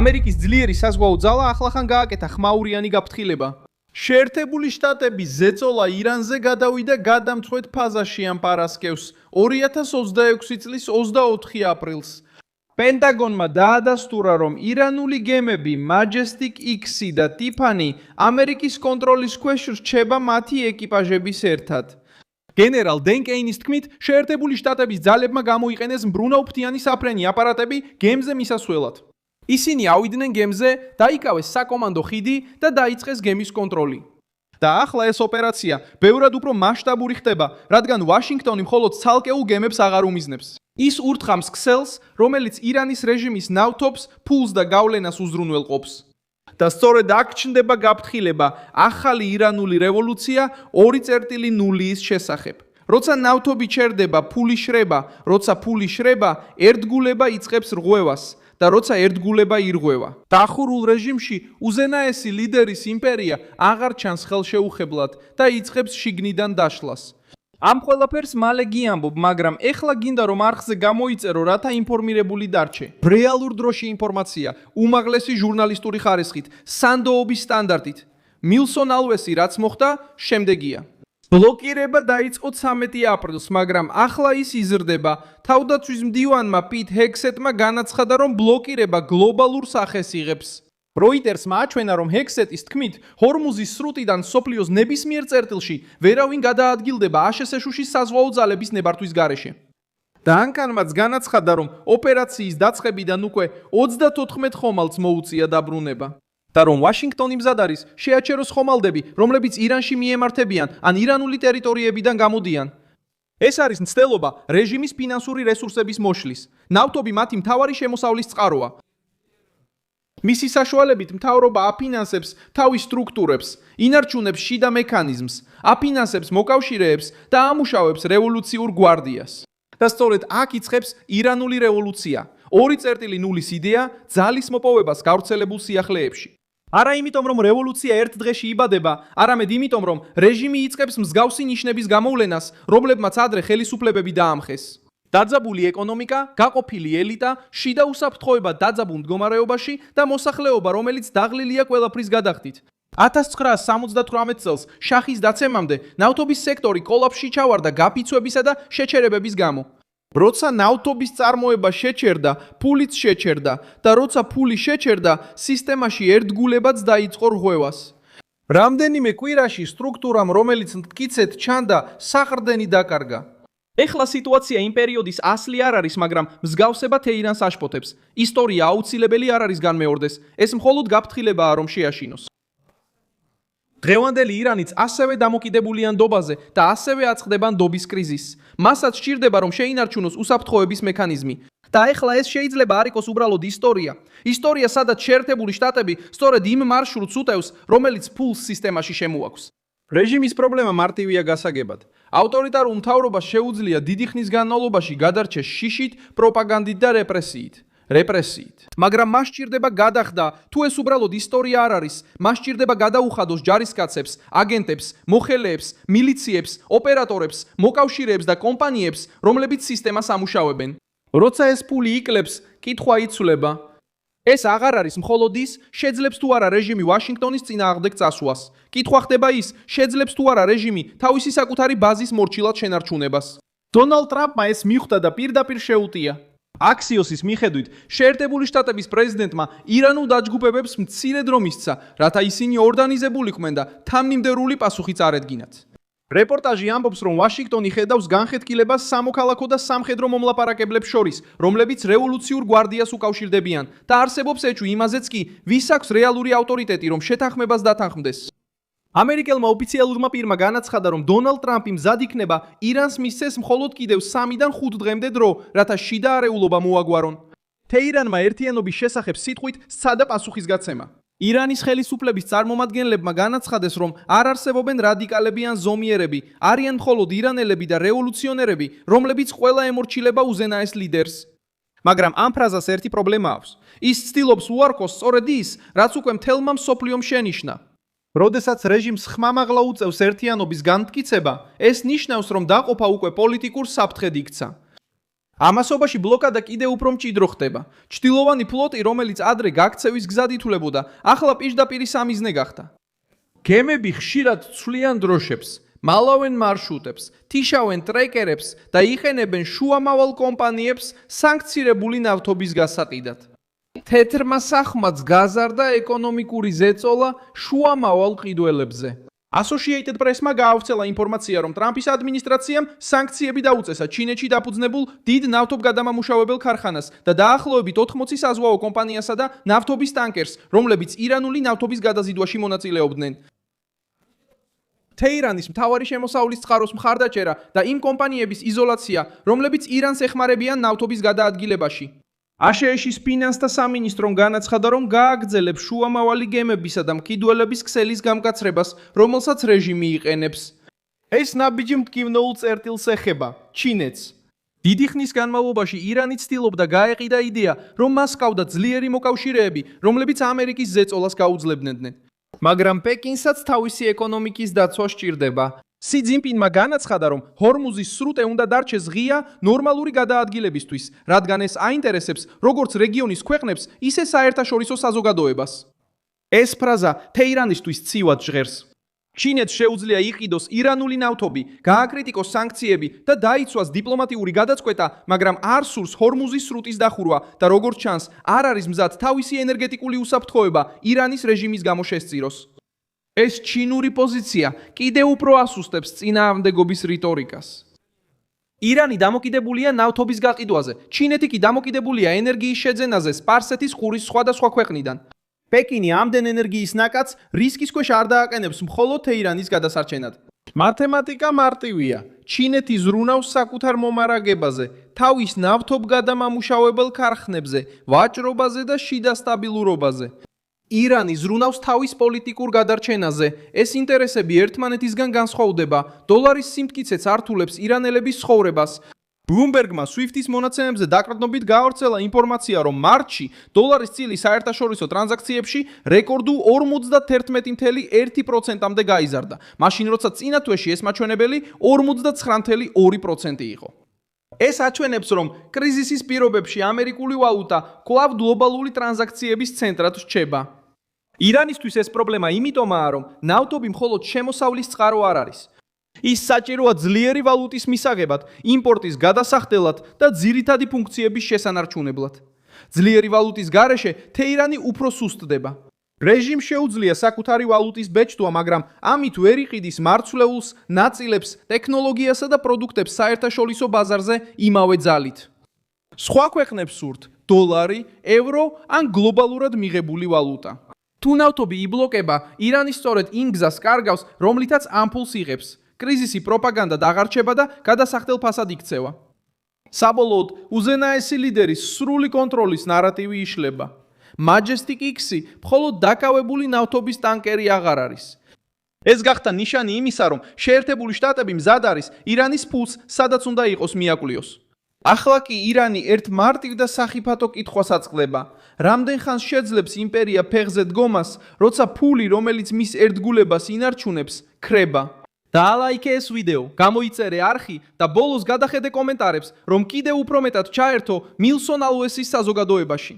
ამერიკის ძლიერი საზღვაო ძალა ახლახან გააკეთა ხმაურიანი გაფრთხილება. შეერთებული შტატების ზეწოლა ირანზე გადავიდა გადამწყვეტ ფაზაში ამ პარასკევს 2026 წლის 24 აპრილს. პენტაგონმა დაადასტურა, რომ ირანული გემები Majestic X და Tiffany ამერიკის კონტროლის ქვეშ რჩება მათი ეკიპაჟების ერთად. გენერალ დენ კეინის თქმით, შეერთებული შტატების ძალებმა გამოიყენეს მბრუნავფრთიანი საფრენი აპარატები გემზე მისასვლელად. ისინი ავიდნენ გემზე, დაიკავეს საკომანდო ხიდი და დაიწყეს გემის კონტროლი. და ახლა ეს ოპერაცია ბევრად უფრო მასშტაბური ხდება, რადგან ვაშინგტონი მხოლოდ ცალკეულ გემებს აღარ უმიზნებს. ის ურთხამს ქსელს, რომელიც ირანის რეჟიმის ნავთობს, ფულს და გავლენას უზრუნველყოფს. და სწორედ აქ ჩნდება გაფრთხილება ახალი ირანული რევოლუცია 2.0-ის შესახებ. როცა ნავთობი ჩერდება, ფული შრება, როცა ფული შრება, ერთგულება იწყებს რღვევას და როცა ერთგულება ირღვევა. დახურულ რეჟიმში უზენაესი ლიდერის იმპერია აღარ ჩანს ხელშეუხებლად და იწყებს შიგნიდან დაშლას. ამ ყველაფერს მალე გიამბობ, მაგრამ ეხლა გინდა რომ არხზე გამოიწერო, რათა ინფორმირებული დარჩე. რეალურ დროში ინფორმაცია, უმაღლესი ჟურნალისტური ხარისხით, სანდოობის სტანდარტით. მილსონ ალვესი რაც მოხდა, შემდეგია. ბლოკირება დაიწყო 13 აპრილს, მაგრამ ახლა ის იზრდება. თავდაცვის მდივანმა პიტ ჰექსეტმა განაცხადა, რომ ბლოკირება გლობალურ სახეს იღებს. როიტერსმა აჩვენა, რომ ჰექსეტის თქმით, ჰორმუზის სრუტიდან სოფლიოს ნებისმიერ წერტილში ვერავინ გადაადგილდება აშშ-ის საზღვაო ძალების ნებართვის გარეშე. დანკანმაც განაცხადა, რომ ოპერაციის დაწყებიდან უკვე 34 ხომალდს მოუწია დაბრუნება. და რომ ვაშინგტონი მზად არის შეაჩეროს ხომალდები, რომლებიც ირანში მიემართებიან ან ირანული ტერიტორიებიდან გამოდიან. ეს არის მცდელობა რეჟიმის ფინანსური რესურსების მოშლის. ნავთობი მათი მთავარი შემოსავლის წყაროა. მისი საშუალებით მთავრობა აფინანსებს თავის სტრუქტურებს, ინარჩუნებს შიდა მექანიზმს, აფინანსებს მოკავშირეებს და ამუშავებს რევოლუციურ გვარდიას. და სწორედ აქ იწყებს ირანული რევოლუცია. 2.0-ის იდეა ძალის მოპოვებას გავრცელებულ სიახლეებში. არა იმიტომ, რომ რევოლუცია ერთ დღეში იბადება, არამედ იმიტომ, რომ რეჟიმი იწყებს მსგავსი ნიშნების გამოვლენას, რომლებმაც ადრე ხელისუფლებები დაამხეს. დაძაბული ეკონომიკა, გაყოფილი ელიტა, შიდა უსაფრთხოება დაძაბულ მდგომარეობაში და მოსახლეობა, რომელიც დაღლილია ყველაფრის გადახდით. 1978 წელს შახის დაცემამდე ნავთობის სექტორი კოლაფსში ჩავარდა გაფიცვებისა და შეჩერებების გამო. როცა ნავთობის წარმოება შეჩერდა, ფულიც შეჩერდა და როცა ფული შეჩერდა, სისტემაში ერთგულებაც დაიწყო რღვევას. რამდენიმე კვირაში სტრუქტურამ, რომელიც მტკიცედ ჩანდა, საყრდენი დაკარგა. ეხლა სიტუაცია იმ პერიოდის ასლი არ არის, მაგრამ მსგავსება თეირანს აშფოთებს. ისტორია აუცილებელი არ არის განმეორდეს. ეს მხოლოდ გაფრთხილებაა, რომ შეაშინოს. დღევანდელი ირანიც ასევე დამოკიდებულია ნდობაზე და ასევე აწყდება ნდობის კრიზისს. მასაც სჭირდება, რომ შეინარჩუნოს უსაფრთხოების მექანიზმი. და ეხლა ეს შეიძლება არ იყოს უბრალოდ ისტორია. ისტორია, სადაც შეერთებული შტატები სწორედ იმ მარშრუტს უტევს, რომელიც ფულს სისტემაში შემოაქვს. რეჟიმის პრობლემა მარტივია გასაგებად. ავტორიტარულ მთავრობას შეუძლია დიდი ხნის განმავლობაში გადარჩეს შიშით, პროპაგანდით და რეპრესიით. მაგრამ მას სჭირდება გადახდა, თუ ეს უბრალოდ ისტორია არ არის, მას სჭირდება გადაუხადოს ჯარისკაცებს, აგენტებს, მოხელეებს, მილიციებს, ოპერატორებს, მოკავშირეებს და კომპანიებს, რომლებიც სისტემას ამუშავებენ. როცა ეს ფული იკლებს, კითხვა იცვლება. ეს აღარ არის მხოლოდ ის, შეძლებს თუ არა რეჟიმი ვაშინგტონის წინააღმდეგ წასვლას. კითხვა ხდება ის, შეძლებს თუ არა რეჟიმი თავისი საკუთარი ბაზის მორჩილად შენარჩუნებას. დონალდ ტრამპმა ეს მიხვდა და პირდაპირ შეუტია. აქსიოსის მიხედვით, შეერთებული შტატების პრეზიდენტმა ირანულ დაჯგუფებებს მცირე დრო მისცა, რათა ისინი ორგანიზებულიყვნენ და თანმიმდევრული პასუხი წარედგინათ. რეპორტაჟი ამბობს, რომ ვაშინგტონი ხედავს განხეთქილებას სამოქალაქო და სამხედრო მომლაპარაკებლებს შორის, რომლებიც რევოლუციურ გვარდიას უკავშირდებიან და არსებობს ეჭვი იმაზეც კი, ვის აქვს რეალური ავტორიტეტი, რომ შეთანხმებას დათანხმდეს. ამერიკელმა ოფიციალურმა პირმა განაცხადა, რომ დონალდ ტრამპი მზად იქნება ირანს მისცეს მხოლოდ კიდევ 3-დან 5 დღემდე დრო, რათა შიდა არეულობა მოაგვარონ. თეირანმა ერთიანობის შესახებ სიტყვით სცადა პასუხისგაცემა. ირანის ხელისუფლების წარმომადგენლებმა განაცხადეს, რომ არ არსებობენ რადიკალები ან ზომიერები, არიან მხოლოდ ირანელები და რევოლუციონერები, რომლებიც ყველა ემორჩილება უზენაეს ლიდერს. მაგრამ ამ ფრაზას ერთი პრობლემა აქვს. ის ცდილობს უარყოს სწორედ ის, რაც უკვე მთელმა მსოფლიომ შენიშნა. როდესაც რეჟიმს ხმამაღლა უწევს ერთიანობის განმტკიცება, ეს ნიშნავს, რომ დაყოფა უკვე პოლიტიკურ საფრთხედ იქცა. ამასობაში ბლოკადა კიდევ უფრო მჭიდრო ხდება. ჩtildeოვანი ფლოტი, რომელიც ადრე გაქცევის გზად ითვლებოდა, ახლა პირდაპირ სამიზნე გახდა. გემები ხშირად ცვლიან დროშებს, მალავენ მარშრუტებს, თიშავენ ტრეკერებს და იყენებენ შუამავალ კომპანიებს სანქცირებული ნავთობის გასაყიდად. თეთრმა სახმაც გაზარდა ეკონომიკური ზეწოლა შუამავალ ყიდველებზე. Associated Press-მა გაავრცელა ინფორმაცია, რომ ტრამპის ადმინისტრაციამ სანქციები დაუწესა ჩინეთში დაფუძნებულ დიდ ნავთობგადამამუშავებელ ქარხანას და დაახლოებით 80 საზღვაო კომპანიასა და ნავთობის ტანკერს, რომლებიც ირანული ნავთობის გადაზიდვაში მონაწილეობდნენ. თეირანის მთავარი შემოსავლის წყაროს მხარდაჭერა და იმ კომპანიების იზოლაცია, რომლებიც ირანს ეხმარებიან ნავთობის გადაადგილებაში. ASEAN-ის ფინანსთა სამინისტრომ განაცხადა, რომ გააგრძელებს შუამავალი გემებისა და მყიდველების ქსელის გამკაცრებას, რომელსაც რეჟიმი იყენებს. ეს ნაბიჯი მტკივნეულ წერტილს ეხება ჩინეთს. დიდი ხნის განმავლობაში ირანი ცდილობდა გაეყიდა იდეა, რომ მას ჰყავდა ძლიერი მოკავშირეები, რომლებიც ამერიკის ზეწოლას გაუძლებდნენ. მაგრამ პეკინსაც თავისი ეკონომიკის დაცვა სჭირდება. სი ძინპინმა განაცხადა, რომ ჰორმუზის სრუტე უნდა დარჩეს ღია ნორმალური გადაადგილებისთვის, რადგან ეს აინტერესებს როგორც რეგიონის ქვეყნებს, ისე საერთაშორისო საზოგადოებას. ეს ფრაზა თეირანისთვის ცივად ჟღერს. ჩინეთს შეუძლია იყიდოს ირანული ნავთობი, გააკრიტიკოს სანქციები და დაიცვას დიპლომატიური გადაწყვეტა, მაგრამ არ სურს ჰორმუზის სრუტის დახურვა და როგორც ჩანს, არ არის მზად თავისი ენერგეტიკული უსაფრთხოება ირანის რეჟიმის გამო შესწიროს. ეს ჩინური პოზიცია კიდევ უფრო ასუსტებს წინააღმდეგობის რიტორიკას. ირანი დამოკიდებულია ნავთობის გაყიდვაზე, ჩინეთი კი დამოკიდებულია ენერგიის შეძენაზე სპარსეთის ყურის სხვადასხვა ქვეყნიდან. პეკინი ამდენ ენერგიის ნაკადს რისკის ქვეშ არ დააყენებს მხოლოდ თეირანის გადასარჩენად. მათემატიკა მარტივია. ჩინეთი ზრუნავს საკუთარ მომარაგებაზე, თავის ნავთობგადამამუშავებელ ქარხნებზე, ვაჭრობაზე და შიდა სტაბილურობაზე. ირანი ზრუნავს თავის პოლიტიკურ გადარჩენაზე. ეს ინტერესები ერთმანეთისგან განსხვავდება. დოლარის სიმტკიცეც ართულებს ირანელების ცხოვრებას. Bloomberg-მა SWIFT-ის მონაცემებზე დაკრიტნობით გაავრცელა ინფორმაცია, რომ მარტში დოლარის წილი საერთაშორისო ტრანზაქციებში რეკორდულ 51.1%-მდე გაიზარდა, მაშინ როცა წინა თვეში ეს მაჩვენებელი 49.2% იყო. ეს აჩვენებს, რომ კრიზისის პირობებში ამერიკული ვალუტა კვლავ გლობალური ტრანზაქციების ცენტრად რჩება. ირანისთვის ეს პრობლემა იმიტომაა, რომ ნავთობი მხოლოდ შემოსავლის წყარო არ არის. ის საჭიროა ძლიერი ვალუტის მისაღებად, იმპორტის გადასახდელად და ძირითადი ფუნქციების შესანარჩუნებლად. ძლიერი ვალუტის გარეშე თეირანი უფრო სუსტდება. რეჟიმს შეუძლია საკუთარი ვალუტის ბეჭდვა, მაგრამ ამით ვერ იყიდის მარცვლეულს, ნაწილებს, ტექნოლოგიასა და პროდუქტებს საერთაშორისო ბაზარზე იმავე ძალით. სხვა ქვეყნებს სურთ დოლარი, ევრო ან გლობალურად მიღებული ვალუტა. თუ ნავთობი იბლოკება, ირანი სწორედ იმ გზას კარგავს, რომლითაც ამ ფულს იღებს. კრიზისი პროპაგანდად აღარ რჩება და გადასახდელ ფასად იქცევა. საბოლოოდ, უზენაესი ლიდერის სრული კონტროლის ნარატივი იშლება. Majestic X-ი მხოლოდ დაკავებული ნავთობის ტანკერი აღარ არის. ეს გახდა ნიშანი იმისა, რომ შეერთებული შტატები მზად არის ირანის ფულს სადაც უნდა იყოს მიაკვლიოს. ახლა კი ირანი ერთ მარტივ და სახიფათო კითხვას აწყდება. რამდენ ხანს შეძლებს იმპერია ფეხზე დგომას, როცა ფული, რომელიც მის ერთგულებას ინარჩუნებს, ქრება? დაალაიქე ეს ვიდეო, გამოიწერე არხი და ბოლოს გადახედე კომენტარებს, რომ კიდევ უფრო მეტად ჩაერთო მილსონ ალუესის საზოგადოებაში.